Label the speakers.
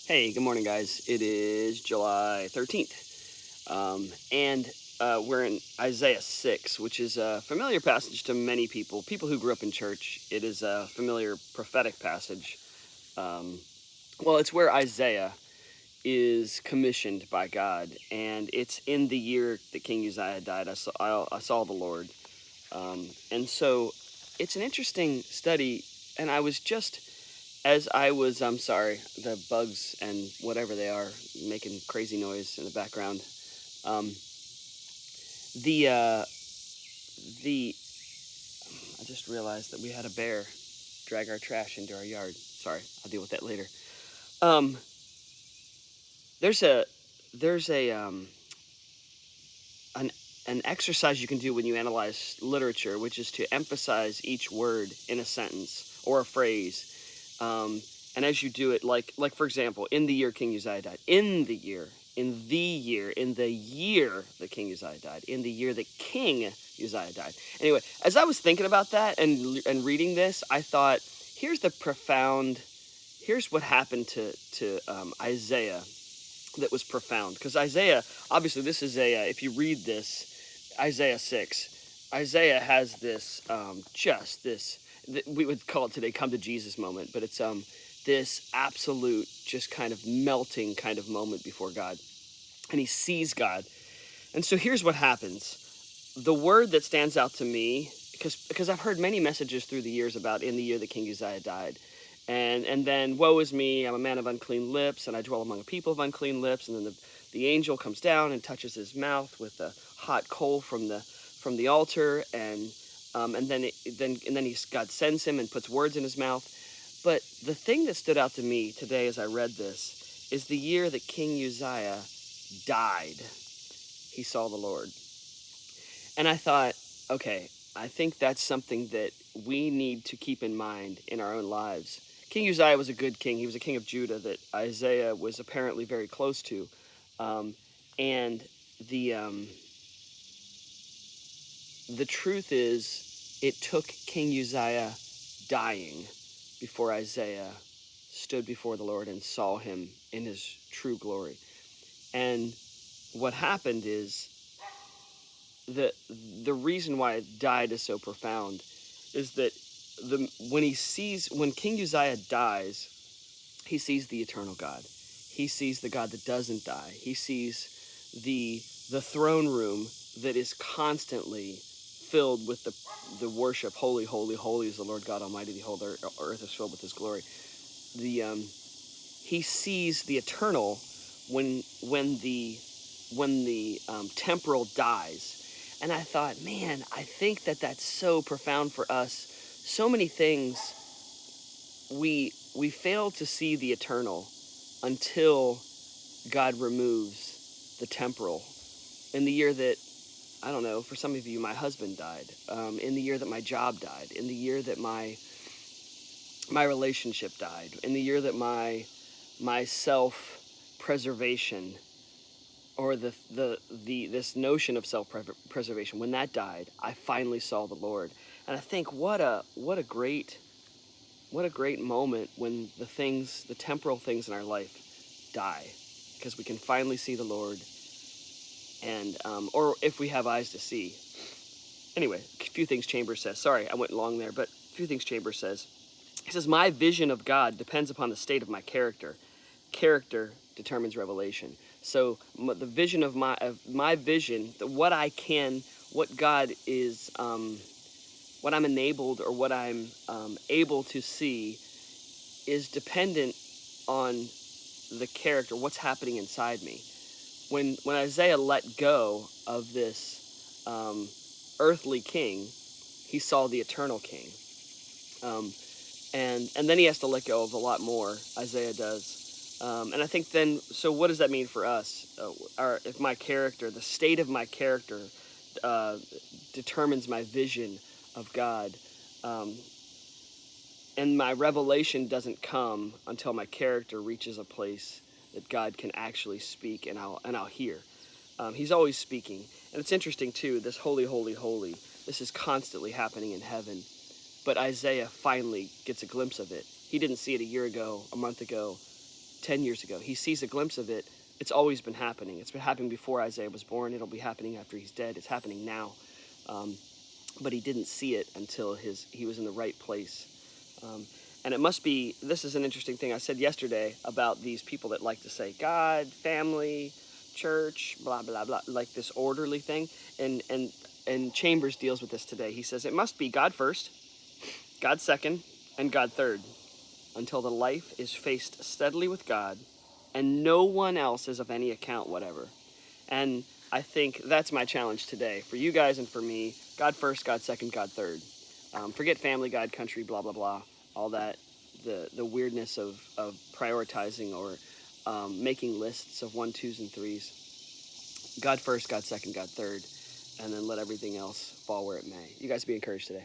Speaker 1: Hey, good morning, guys. It is July 13th, and we're in Isaiah 6, which is a familiar passage to many people who grew up in church. It is a familiar prophetic passage. Um, it's where Isaiah is commissioned by God, and it's in the year that King Uzziah died. I saw the Lord. And so it's an interesting study, and I was just as I was, I'm sorry, the bugs and whatever they are making crazy noise in the background. Um, the uh, the I just realized that we had a bear drag our trash into our yard. Sorry, I'll deal with that later. Um, there's a there's a an an exercise you can do when you analyze literature, which is to emphasize each word in a sentence or a phrase. And as you do it, like for example, in the year King Uzziah died, in the year that King Uzziah died, in the year that King Uzziah died. Anyway, as I was thinking about that and reading this, I thought, here's what happened to Isaiah that was profound, because Isaiah, obviously, this is if you read this, Isaiah 6, Isaiah has this, we would call it today come to Jesus moment, but it's this absolute, just kind of melting kind of moment before God. And he sees God. And so here's what happens. The word that stands out to me, because I've heard many messages through the years about in the year that King Uzziah died. And then woe is me, I'm a man of unclean lips, and I dwell among a people of unclean lips. And then the angel comes down and touches his mouth with a hot coal from the altar, and then God sends him and puts words in his mouth. But the thing that stood out to me today as I read this is the year that King Uzziah died. He saw the Lord. And I thought, okay, I think that's something that we need to keep in mind in our own lives. King Uzziah was a good king. He was a king of Judah that Isaiah was apparently very close to. Um, and the um, the truth is, it took King Uzziah dying before Isaiah stood before the Lord and saw him in his true glory. And what happened is, the reason why it died is so profound is that when King Uzziah dies, he sees the eternal God. He sees the God that doesn't die. He sees the throne room that is constantly filled with the worship. Holy, holy, holy is the Lord God Almighty. The whole earth is filled with His glory. He sees the eternal when the temporal dies. And I thought, man, I think that that's so profound for us. So many things we fail to see the eternal until God removes the temporal. In the year that, I don't know, for some of you, my husband died. In the year that my job died. In the year that my relationship died. In the year that my self-preservation, or this notion of self-preservation, when that died, I finally saw the Lord. And I think what a great moment when the temporal things in our life die, because we can finally see the Lord, and or if we have eyes to see. Anyway, a few things Chambers says. Sorry, I went long there, but a few things Chambers says. He says, my vision of God depends upon the state of my character. Character determines revelation. So the vision of my vision, what God is, what I'm enabled, or what I'm able to see, is dependent on the character, what's happening inside me. When Isaiah let go of this earthly king, he saw the eternal king. And then he has to let go of a lot more. Isaiah does, and I think then. So what does that mean for us? If the state of my character, determines my vision of God, and my revelation doesn't come until my character reaches a place that God can actually speak, and I'll hear. He's always speaking, and it's interesting too. This holy, holy, holy. This is constantly happening in heaven. But Isaiah finally gets a glimpse of it. He didn't see it a year ago, a month ago, 10 years ago. He sees a glimpse of it. It's always been happening. It's been happening before Isaiah was born. It'll be happening after he's dead. It's happening now. But he didn't see it until he was in the right place. And it must be, this is an interesting thing I said yesterday about these people that like to say God, family, church, blah, blah, blah, like this orderly thing. And Chambers deals with this today. He says it must be God first, God second, and God third, until the life is faced steadily with God and no one else is of any account whatever. And I think that's my challenge today for you guys and for me. God first, God second, God third. Forget family, God, country, blah, blah, blah, all that, the weirdness of prioritizing or making lists of 1, 2s, and 3s. God first, God second, God third, and then let everything else fall where it may. You guys be encouraged today.